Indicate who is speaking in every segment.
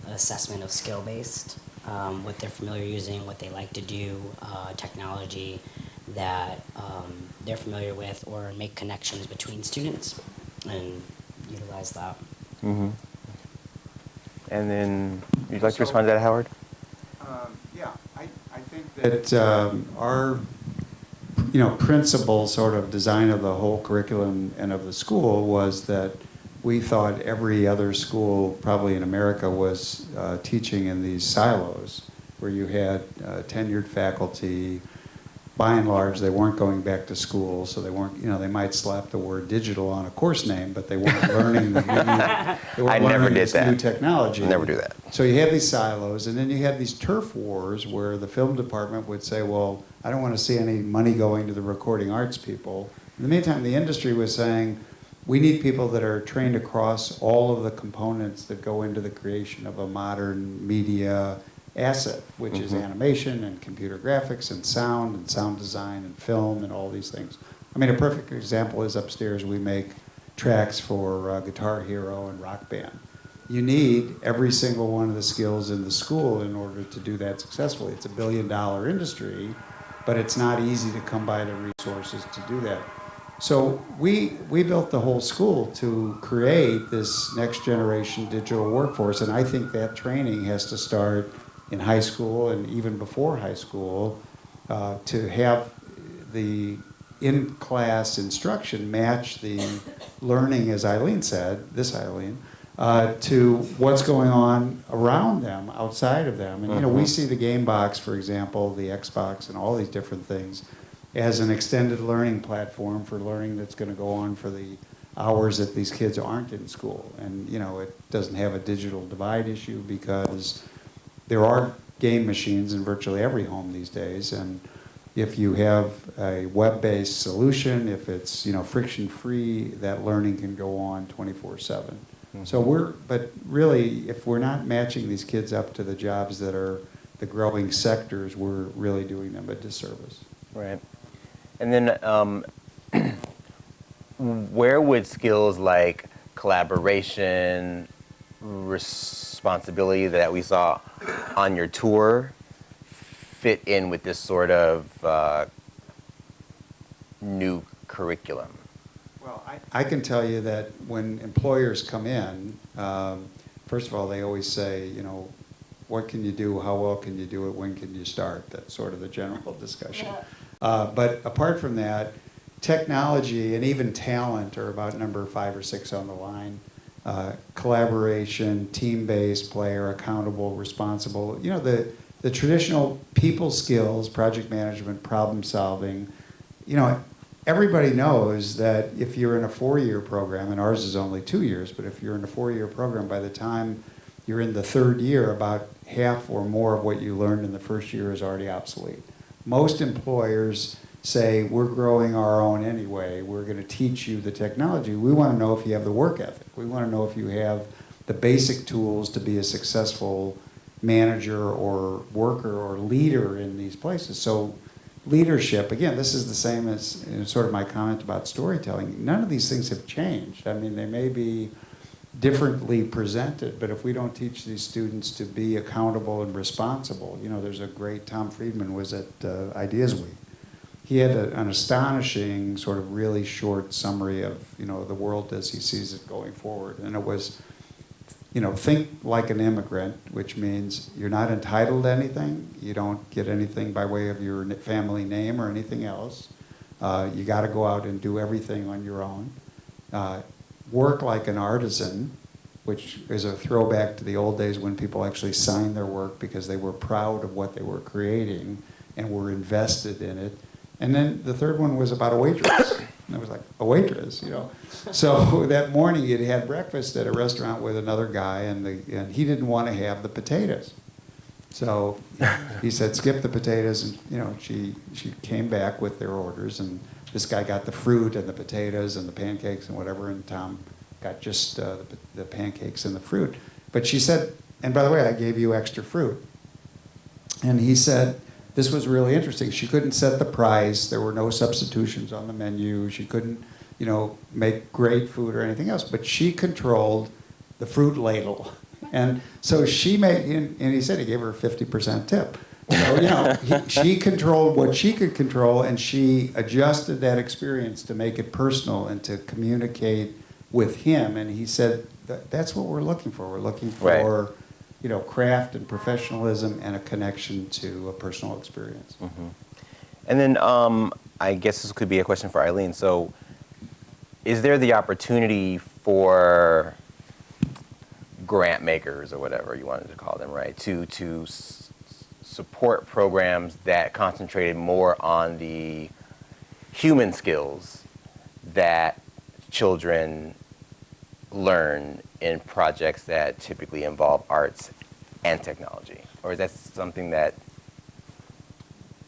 Speaker 1: assessment of skill-based, what they're familiar using, what they like to do, technology that they're familiar with, or make connections between students and utilize that.
Speaker 2: Mm-hmm. And then, you'd like to respond to that, Howard?
Speaker 3: Yeah, I think that our principal sort of design of the whole curriculum and of the school was that we thought every other school probably in America was teaching in these silos where you had tenured faculty. By and large, they weren't going back to school, so they weren't, they might slap the word digital on a course name, but they weren't learning the new technology.
Speaker 2: Never do that.
Speaker 3: So you had these silos, and then you had these turf wars where the film department would say, well, I don't want to see any money going to the recording arts people. In the meantime, the industry was saying, we need people that are trained across all of the components that go into the creation of a modern media asset, which is animation and computer graphics and sound design and film and all these things. I mean, a perfect example is upstairs we make tracks for Guitar Hero and Rock Band. You need every single one of the skills in the school in order to do that successfully. It's a billion-dollar industry, but it's not easy to come by the resources to do that. So we built the whole school to create this next generation digital workforce, and I think that training has to start in high school and even before high school to have the in-class instruction match the learning, as Eileen said, to what's going on around them, outside of them. And we see the game box, for example, the Xbox and all these different things as an extended learning platform for learning that's going to go on for the hours that these kids aren't in school. And it doesn't have a digital divide issue because there are game machines in virtually every home these days, and if you have a web-based solution, if it's friction-free, that learning can go on 24/7. So but really, if we're not matching these kids up to the jobs that are the growing sectors, we're really doing them a disservice.
Speaker 2: Right. And then, where would skills like collaboration, responsibility that we saw on your tour fit in with this sort of new curriculum?
Speaker 3: Well, I can tell you that when employers come in, first of all, they always say, what can you do, how well can you do it, when can you start? That's sort of the general discussion. Yeah. But apart from that, technology and even talent are about number 5 or 6 on the line. Collaboration, team-based, player, accountable, responsible. The traditional people skills, project management, problem solving. Everybody knows that if you're in a 4-year program, and ours is only 2 years, but if you're in a 4-year program, by the time you're in the 3rd year, about half or more of what you learned in the first year is already obsolete. Most employers say, we're growing our own anyway, we're going to teach you the technology. We want to know if you have the work ethic. We want to know if you have the basic tools to be a successful manager or worker or leader in these places. So leadership, again, this is the same as sort of my comment about storytelling. None of these things have changed. I mean, they may be differently presented, but if we don't teach these students to be accountable and responsible, there's a great, Tom Friedman was at Ideas Week. He had an astonishing sort of really short summary of, the world as he sees it going forward. And it was, think like an immigrant, which means you're not entitled to anything. You don't get anything by way of your family name or anything else. You got to go out and do everything on your own. Work like an artisan, which is a throwback to the old days when people actually signed their work because they were proud of what they were creating and were invested in it. And then the third one was about a waitress. And I was like, a waitress, So that morning he'd had breakfast at a restaurant with another guy, and he didn't want to have the potatoes. So he said, skip the potatoes. And, she came back with their orders, and this guy got the fruit and the potatoes and the pancakes and whatever, and Tom got just the pancakes and the fruit. But she said, and by the way, I gave you extra fruit. And he said, this was really interesting. She couldn't set the price. There were no substitutions on the menu. She couldn't, make great food or anything else. But she controlled the fruit ladle. And so she made, and he said he gave her a 50% tip. So, you know, she controlled what she could control, and she adjusted that experience to make it personal and to communicate with him. And he said, that's what we're looking for. We're looking for,
Speaker 2: Right.
Speaker 3: you know, craft and professionalism and a connection to a personal experience.
Speaker 2: And then I guess this could be a question for Eileen. So is there the opportunity for grant makers or whatever you wanted to call them, right, to support programs that concentrated more on the human skills that children learn in projects that typically involve arts and technology? Or is that something that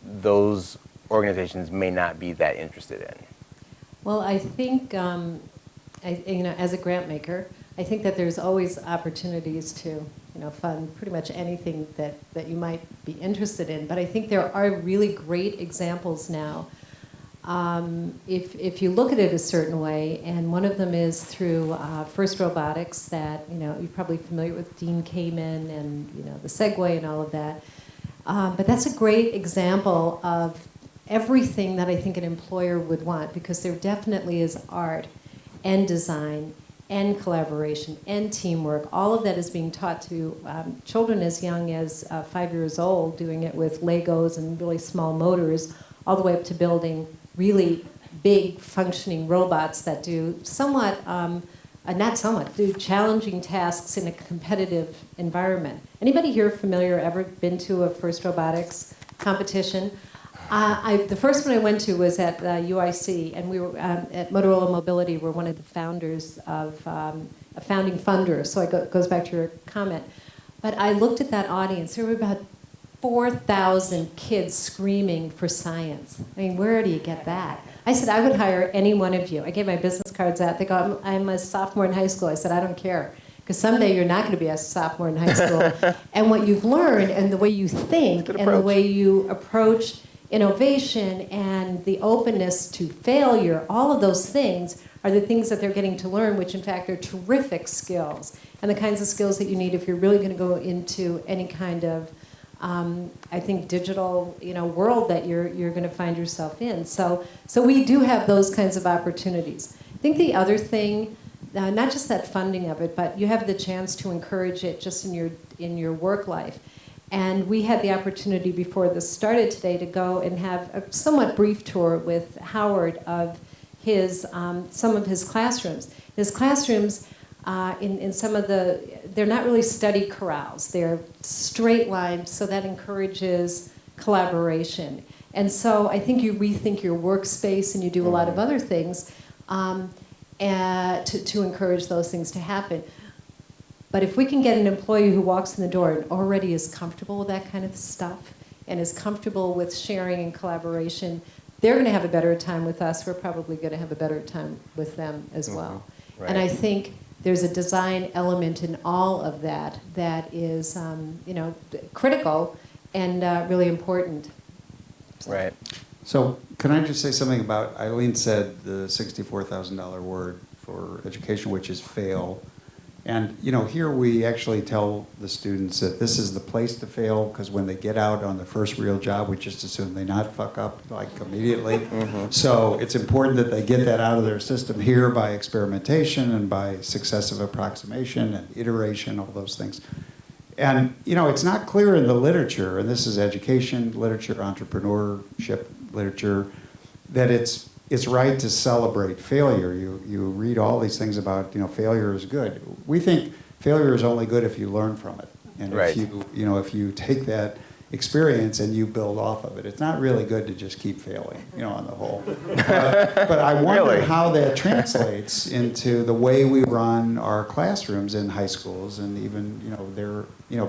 Speaker 2: those organizations may not be that interested in?
Speaker 4: Well, I think, you know, as a grant maker, I think that there's always opportunities to, you know, fund pretty much anything that you might be interested in. But I think there are really great examples now. If you look at it a certain way, and one of them is through FIRST Robotics, that, you know, you're probably familiar with Dean Kamen and, you know, the Segway and all of that. But that's a great example of everything that I think an employer would want, because there definitely is art and design and collaboration and teamwork. All of that is being taught to children as young as 5 years old, doing it with Legos and really small motors, all the way up to building really big functioning robots that do do challenging tasks in a competitive environment. Anybody here familiar, ever been to a FIRST Robotics competition? The first one I went to was at UIC, and we were at Motorola Mobility. We're one of the founders of a founding funder, so it goes back to your comment. But I looked at that audience. There were about 4,000 kids screaming for science. I mean, where do you get that? I said, I would hire any one of you. I gave my business cards out. They go, I'm a sophomore in high school. I said, I don't care, because someday you're not going to be a sophomore in high school. And what you've learned and the way you think and the way you approach innovation and the openness to failure, all of those things are the things that they're getting to learn, which in fact are terrific skills, and the kinds of skills that you need if you're really going to go into any kind of, I think, digital, you know, world that you're going to find yourself in. So we do have those kinds of opportunities. I think the other thing, not just that funding of it, but you have the chance to encourage it just in your work life. And we had the opportunity before this started today to go and have a somewhat brief tour with Howard of his some of his classrooms. His classrooms, in some of they're not really study corrals. They're straight lined, so that encourages collaboration. And so I think you rethink your workspace and you do a lot of other things to encourage those things to happen. But if we can get an employee who walks in the door and already is comfortable with that kind of stuff and is comfortable with sharing and collaboration, they're going to have a better time with us. We're probably going to have a better time with them as well.
Speaker 2: Right.
Speaker 4: And I think there's a design element in all of that that is, you know, critical and really important.
Speaker 2: Right.
Speaker 3: So can I just say something about, Eileen said the $64,000 word for education, which is fail. And, you know, here we actually tell the students that this is the place to fail, because when they get out on the first real job, we just assume they not fuck up, like, immediately. So it's important that they get that out of their system here by experimentation and by successive approximation and iteration, all those things. And, you know, it's not clear in the literature, and this is education literature, entrepreneurship literature, that it's right to celebrate failure. You read all these things about, you know, failure is good. We think failure is only good if you learn from it. And
Speaker 2: Right.
Speaker 3: if you take that experience and you build off of it, it's not really good to just keep failing, you know, on the whole. But I wonder
Speaker 2: Really?
Speaker 3: how that translates into the way we run our classrooms in high schools and even,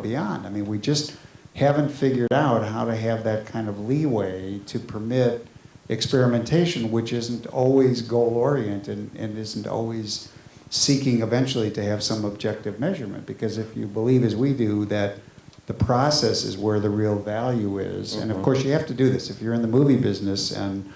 Speaker 3: beyond. I mean, we just haven't figured out how to have that kind of leeway to permit experimentation, which isn't always goal-oriented and isn't always seeking eventually to have some objective measurement. Because if you believe, as we do, that the process is where the real value is, and of course you have to do this. If you're in the movie business and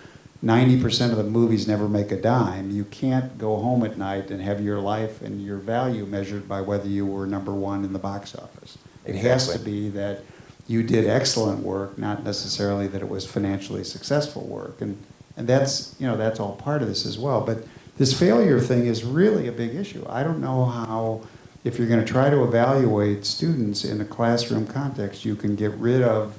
Speaker 3: 90% of the movies never make a dime. You can't go home at night and have your life and your value measured by whether you were #1 in the box office. It has to
Speaker 2: Exactly.
Speaker 3: be that you did excellent work, not necessarily that it was financially successful work. And that's, that's all part of this as well. But this failure thing is really a big issue. I don't know how, if you're going to try to evaluate students in a classroom context, you can get rid of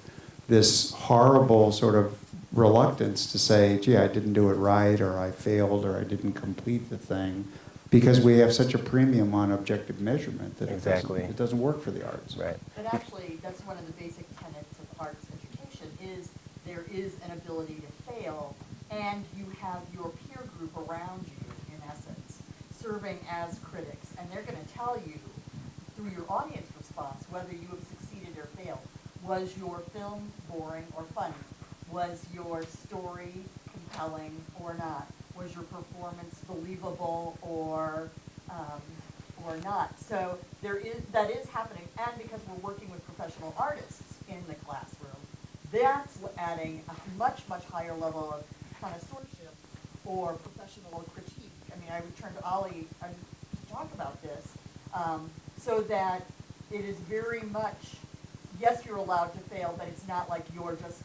Speaker 3: this horrible sort of reluctance to say, gee, I didn't do it right, or I failed, or I didn't complete the thing, because we have such a premium on objective measurement that
Speaker 2: Exactly.
Speaker 3: it doesn't work for the arts.
Speaker 2: Right.
Speaker 5: But actually, that's one of the basic tenets of arts education, is there is an ability to fail, and you have your peer group around you, in essence, serving as critics, and they're going to tell you, through your audience response, whether you have succeeded or failed. Was your film boring or funny? Was your story compelling or not? Was your performance believable or not? So that is happening, and because we're working with professional artists in the classroom, that's adding a much, much higher level of connoisseurship or professional critique. I mean, I would turn to Ollie to talk about this, so that it is very much, yes, you're allowed to fail, but it's not like you're just,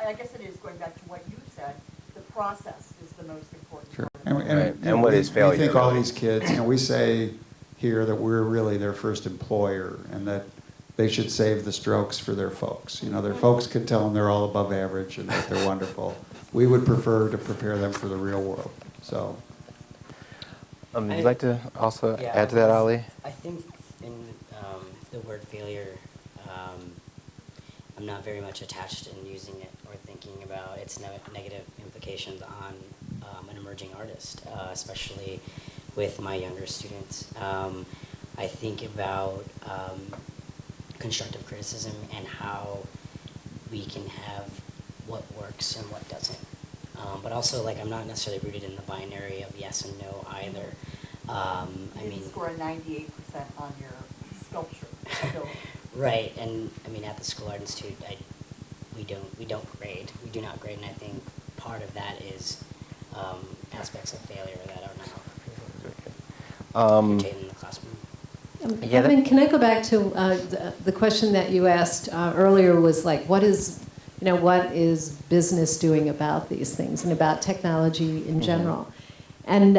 Speaker 5: I guess it is, going back to what you said, the process is the most important.
Speaker 3: Sure.
Speaker 5: part of it.
Speaker 2: Right. And what is failure,
Speaker 3: We think all
Speaker 2: really?
Speaker 3: these kids, we say here that we're really their first employer, and that they should save the strokes for their folks. Their folks could tell them they're all above average and that they're wonderful. We would prefer to prepare them for the real world. So,
Speaker 2: Would you like to also
Speaker 1: Yeah,
Speaker 2: add to that, Ali?
Speaker 1: I think in the word failure, I'm not very much attached in using it or thinking about its negative implications on an emerging artist, especially with my younger students. I think about constructive criticism and how we can have what works and what doesn't. But also, I'm not necessarily rooted in the binary of yes and no either. I
Speaker 5: You
Speaker 1: mean,
Speaker 5: didn't score a 98% on your sculpture ability.
Speaker 1: right, and I mean at the School Art Institute, we don't grade. We do not grade, and I think part of that is aspects of failure that are not rotated in the classroom.
Speaker 2: Yeah,
Speaker 4: Evan, can I go back to the question that you asked earlier? Was what is business doing about these things and about technology in general? And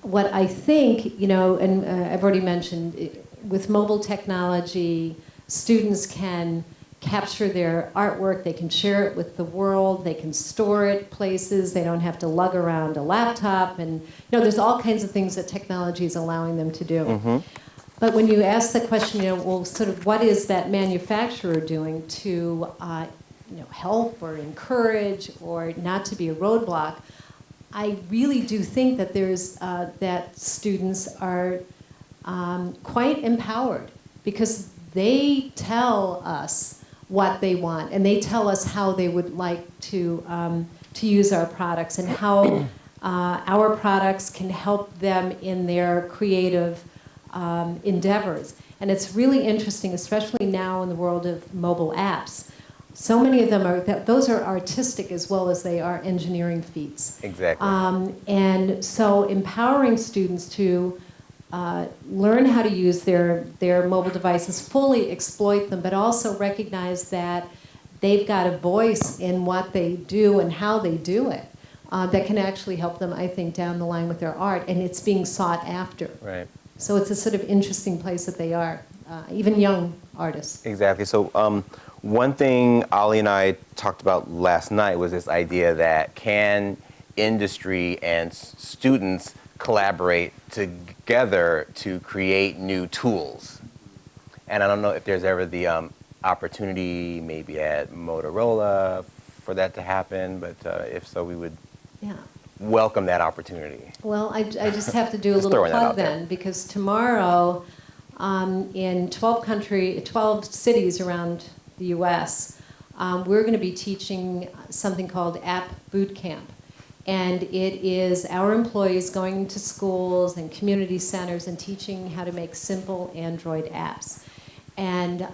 Speaker 4: what I think, and I've already mentioned, with mobile technology, students can capture their artwork, they can share it with the world, they can store it places, they don't have to lug around a laptop, and there's all kinds of things that technology is allowing them to do. But when you ask the question, well, sort of what is that manufacturer doing to help or encourage or not to be a roadblock, I really do think that there's that students are quite empowered, because they tell us what they want, and they tell us how they would like to use our products, and how our products can help them in their creative endeavors. And it's really interesting, especially now in the world of mobile apps. So many of them those are artistic as well as they are engineering feats.
Speaker 2: Exactly.
Speaker 4: And so empowering students to learn how to use their mobile devices, fully exploit them, but also recognize that they've got a voice in what they do and how they do it that can actually help them, I think, down the line with their art, and it's being sought after.
Speaker 2: Right.
Speaker 4: So it's a sort of interesting place that they are, even young artists.
Speaker 2: Exactly. So one thing Ollie and I talked about last night was this idea that can industry and students collaborate together to create new tools? And I don't know if there's ever the opportunity maybe at Motorola for that to happen, but if so, we would
Speaker 4: Yeah.
Speaker 2: welcome that opportunity.
Speaker 4: Well, I just have to do a
Speaker 2: Just
Speaker 4: little
Speaker 2: throwing that
Speaker 4: plug
Speaker 2: out there.
Speaker 4: then, because tomorrow, in 12 cities around the U.S., we're going to be teaching something called App Boot Camp. And it is our employees going to schools and community centers and teaching how to make simple Android apps. And